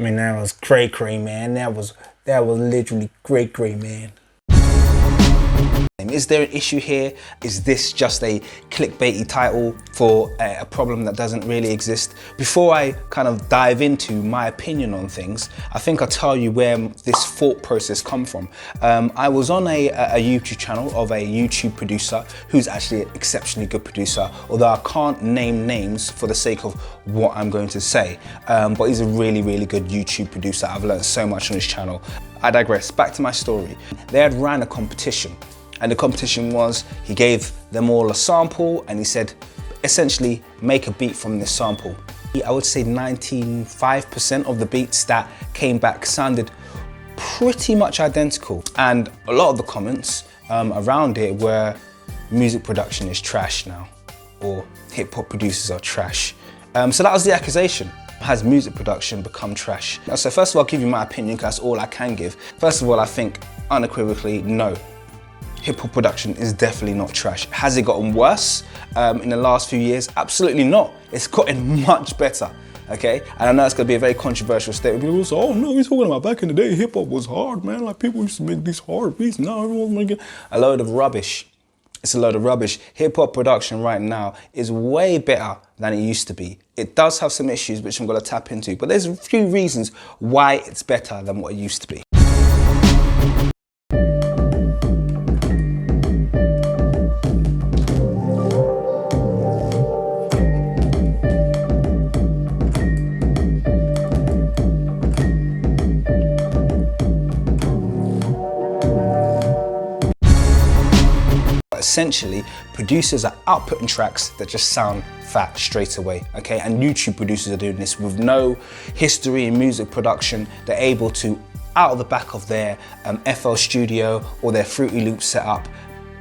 mean, that was cray-cray, man. That was literally cray-cray, man. Is there an issue here? Is this just a clickbaity title for a problem that doesn't really exist? Before I kind of dive into my opinion on things, I think I'll tell you where this thought process come from. I was on a YouTube channel of a YouTube producer who's actually an exceptionally good producer, although I can't name names for the sake of what I'm going to say. But he's a really, really good YouTube producer. I've learned so much on his channel. I digress, back to my story. They had ran a competition. And the competition was, he gave them all a sample and he said, essentially, make a beat from this sample. I would say 95% of the beats that came back sounded pretty much identical. And a lot of the comments around it were, music production is trash now, or hip hop producers are trash. So that was the accusation. Has music production become trash? So first of all, I'll give you my opinion, because that's all I can give. First of all, I think unequivocally, no. Hip-hop production is definitely not trash. Has it gotten worse in the last few years? Absolutely not. It's gotten much better, okay? And I know it's gonna be a very controversial statement. People will say, oh no, he's talking about back in the day, hip-hop was hard, man. Like people used to make these hard beats, now everyone's making a load of rubbish. It's a load of rubbish. Hip-hop production right now is way better than it used to be. It does have some issues which I'm gonna tap into, but there's a few reasons why it's better than what it used to be. Essentially, producers are outputting tracks that just sound fat straight away, okay? And YouTube producers are doing this with no history in music production. They're able to, out of the back of their FL Studio or their Fruity Loop setup,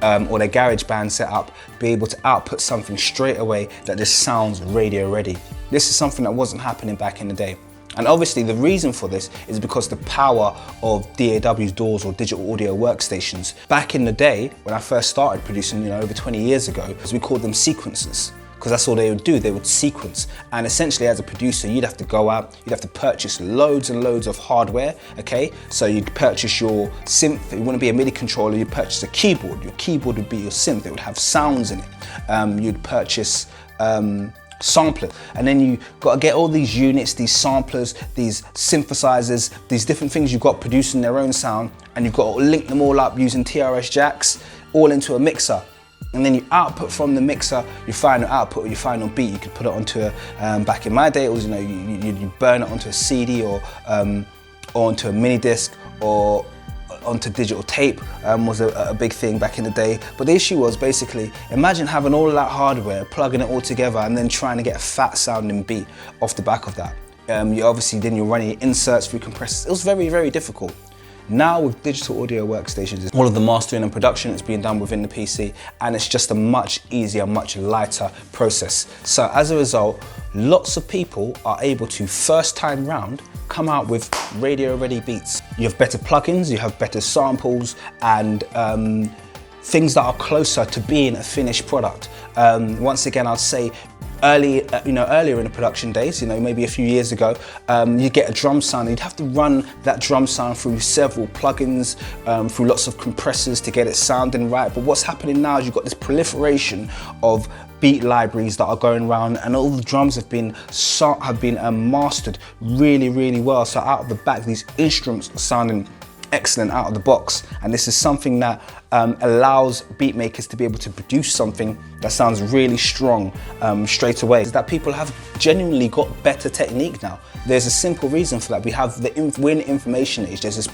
or their GarageBand setup, be able to output something straight away that just sounds radio ready. This is something that wasn't happening back in the day. And obviously the reason for this is because the power of DAW's DAWs, or digital audio workstations. Back in the day, when I first started producing, over 20 years ago, we called them sequencers, because that's all they would do, they would sequence. And essentially as a producer, you'd have to go out, you'd have to purchase loads and loads of hardware, okay? So you'd purchase your synth, it wouldn't be a MIDI controller, you'd purchase a keyboard. Your keyboard would be your synth, it would have sounds in it. You'd purchase samplers, and then you got to get all these units, these samplers, these synthesizers, these different things you've got producing their own sound, and you've got to link them all up using TRS jacks, all into a mixer. And then you output from the mixer your final output or your final beat. You could put it onto a, back in my day, it was, you burn it onto a CD or onto a mini disc or onto digital tape was a big thing back in the day. But the issue was basically, imagine having all of that hardware, plugging it all together and then trying to get a fat sounding beat off the back of that. You obviously, then you're running your inserts through compressors. It was very, very difficult. Now with digital audio workstations, all of the mastering and production is being done within the PC, and it's just a much easier, much lighter process. So as a result, lots of people are able to first time round come out with radio ready beats. You have better plugins, you have better samples, and things that are closer to being a finished product. Once again, I'd say earlier in the production days, maybe a few years ago, you get a drum sound, you'd have to run that drum sound through several plugins, through lots of compressors to get it sounding right. But what's happening now is you've got this proliferation of beat libraries that are going around, and all the drums have been mastered really, really well. So out of the back, these instruments are sounding excellent out of the box, and this is something that allows beat makers to be able to produce something that sounds really strong straight away. Is that people have genuinely got better technique now. There's a simple reason for that. We're in the information age. There's this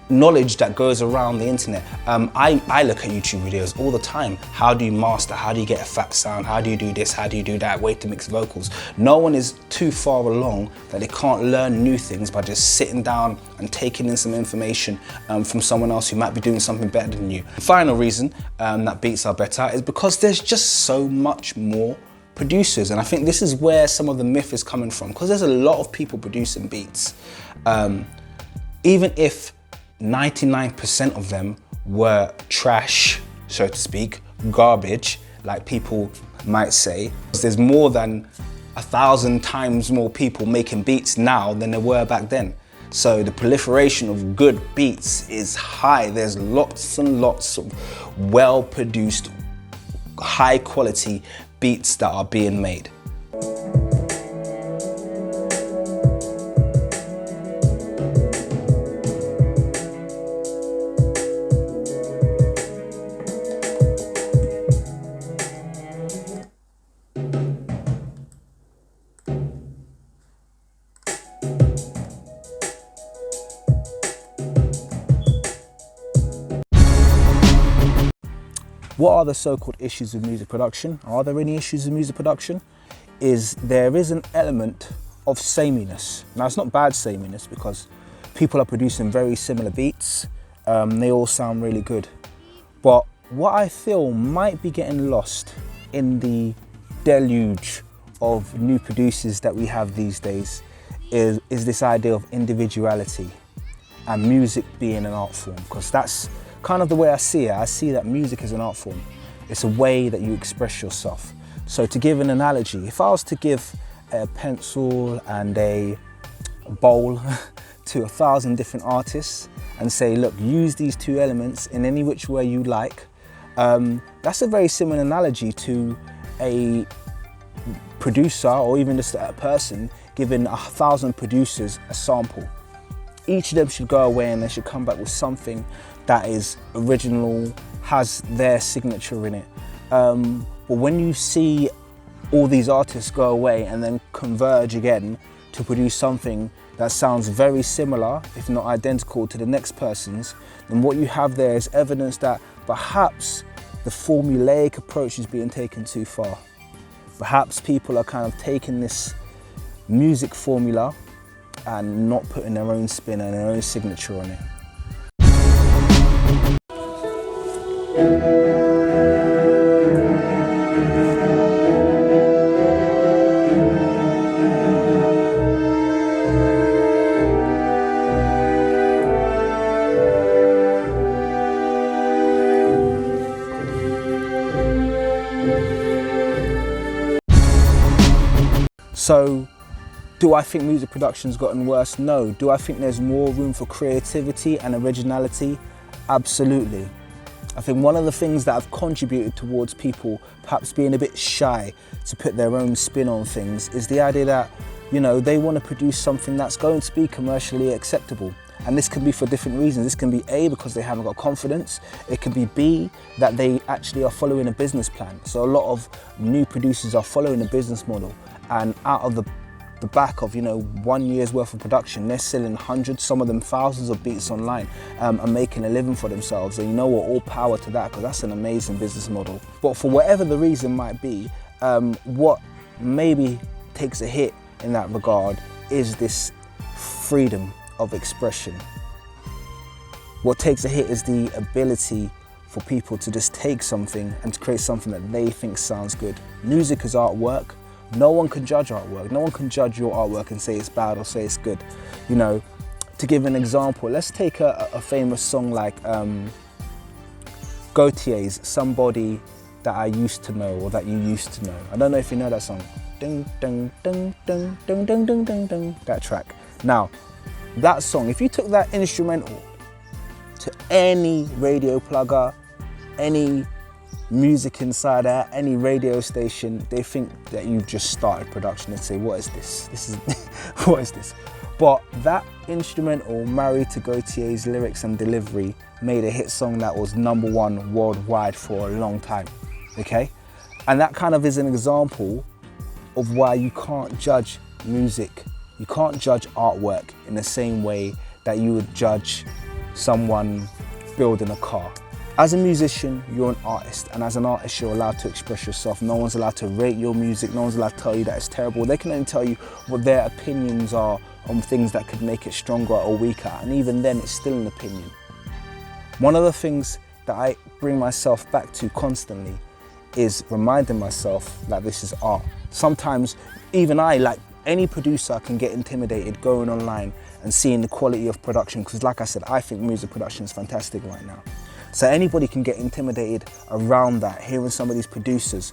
knowledge that goes around the internet. I look at YouTube videos all the time. How do you master? How do you get a fat sound? How do you do this? How do you do that? Way to mix vocals. No one is too far along that they can't learn new things by just sitting down and taking in some information from someone else who might be doing something better than you. The final reason that beats are better is because there's just so much more producers, and I think this is where some of the myth is coming from, because there's a lot of people producing beats. Even if 99% of them were trash, so to speak, garbage, like people might say, there's more than 1,000 times more people making beats now than there were back then. So the proliferation of good beats is high. There's lots and lots of well-produced, high-quality beats that are being made. What are the so-called issues with music production? Are there any issues with music production? There is an element of sameness. Now, it's not bad sameness because people are producing very similar beats. They all sound really good. But what I feel might be getting lost in the deluge of new producers that we have these days is this idea of individuality and music being an art form, because that's kind of the way I see it. I see that music is an art form. It's a way that you express yourself. So to give an analogy, if I was to give a pencil and a bowl to 1,000 different artists and say, look, use these two elements in any which way you like, that's a very similar analogy to a producer or even just a person giving 1,000 producers a sample. Each of them should go away and they should come back with something that is original, has their signature in it. But when you see all these artists go away and then converge again to produce something that sounds very similar, if not identical to the next person's, then what you have there is evidence that perhaps the formulaic approach is being taken too far. Perhaps people are kind of taking this music formula and not putting their own spin and their own signature on it. So, do I think music production's gotten worse? No. Do I think there's more room for creativity and originality? Absolutely. I think one of the things that have contributed towards people perhaps being a bit shy to put their own spin on things is the idea that, you know, they want to produce something that's going to be commercially acceptable. And this can be for different reasons. This can be A, because they haven't got confidence. It can be B, that they actually are following a business plan. So a lot of new producers are following a business model, and out of the back of 1 year's worth of production, they're selling hundreds, some of them thousands of beats online, and making a living for themselves. And you know what, all power to that, because that's an amazing business model. But for whatever the reason might be, what maybe takes a hit in that regard is this freedom of expression. What takes a hit is the ability for people to just take something and to create something that they think sounds good. Music is artwork. No one can judge artwork. No one can judge your artwork and say it's bad or say it's good. You know, to give an example, let's take a famous song like Gautier's Somebody That I Used to Know, or That You Used to Know. I don't know if you know that song. Ding, ding, ding, ding, ding, ding, ding, ding, ding. That track. Now, that song, if you took that instrumental to any radio plugger, any music insider, any radio station, they think that you've just started production and say, what is this? This is, what is this? But that instrumental married to Gautier's lyrics and delivery made a hit song that was #1 worldwide for a long time, okay? And that kind of is an example of why you can't judge music. You can't judge artwork in the same way that you would judge someone building a car. As a musician, you're an artist, and as an artist, you're allowed to express yourself. No one's allowed to rate your music, no one's allowed to tell you that it's terrible. They can only tell you what their opinions are on things that could make it stronger or weaker, and even then, it's still an opinion. One of the things that I bring myself back to constantly is reminding myself that this is art. Sometimes, even I, like any producer, can get intimidated going online and seeing the quality of production, because like I said, I think music production is fantastic right now. So anybody can get intimidated around that, hearing some of these producers,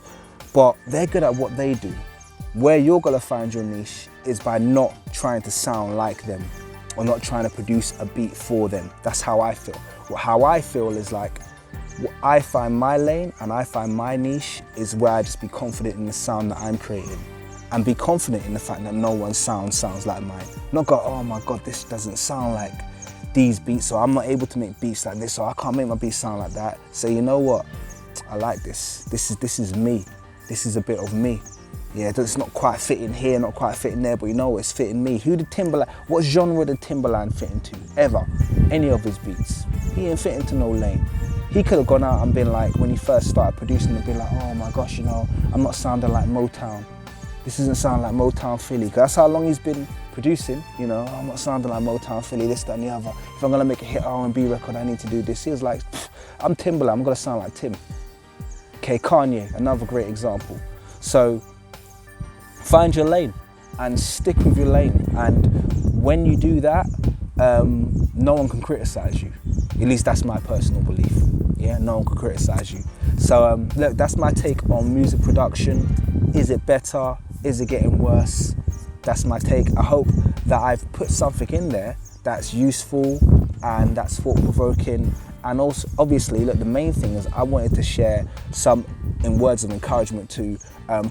but they're good at what they do. Where you're gonna find your niche is by not trying to sound like them or not trying to produce a beat for them. That's how I feel. How I feel is like, I find my lane and I find my niche is where I just be confident in the sound that I'm creating and be confident in the fact that no one's sound sounds like mine. Not go, oh my God, this doesn't sound like these beats, or I'm not able to make beats like this, or I can't make my beats sound like that. So you know what? I like this. This is me. This is a bit of me. Yeah, it's not quite fitting here, not quite fitting there, but you know it's fitting me. What genre did Timbaland fit into, ever? Any of his beats? He ain't fit into no lane. He could have gone out and been like, when he first started producing, and been like, oh my gosh, you know, I'm not sounding like Motown. This doesn't sound like Motown Philly. Cause that's how long he's been producing, you know, I'm not sounding like Motown Philly, this, that and the other. If I'm gonna make a hit R&B record, I need to do this. He was like, I'm Timbaland, I'm gonna sound like Tim. Okay, Kanye, another great example. So, find your lane and stick with your lane. And when you do that, no one can criticize you. At least that's my personal belief. Yeah, no one can criticize you. So look, that's my take on music production. Is it better? Is it getting worse? That's my take. I hope that I've put something in there that's useful and that's thought-provoking. And also, obviously, look, the main thing is I wanted to share some in words of encouragement to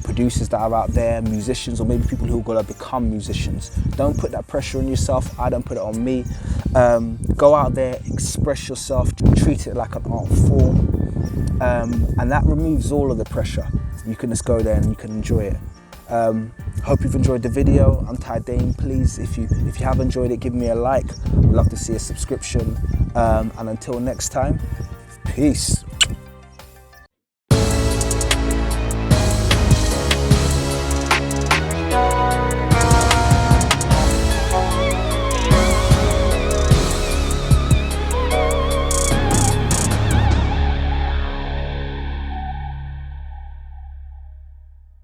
producers that are out there, musicians, or maybe people who are gonna become musicians. Don't put that pressure on yourself. I don't put it on me. Go out there, express yourself, treat it like an art form, and that removes all of the pressure. You can just go there and you can enjoy it. Hope you've enjoyed the video. I'm Ty Dane. Please, if you have enjoyed it, give me a like. We'd love to see a subscription. And until next time, peace.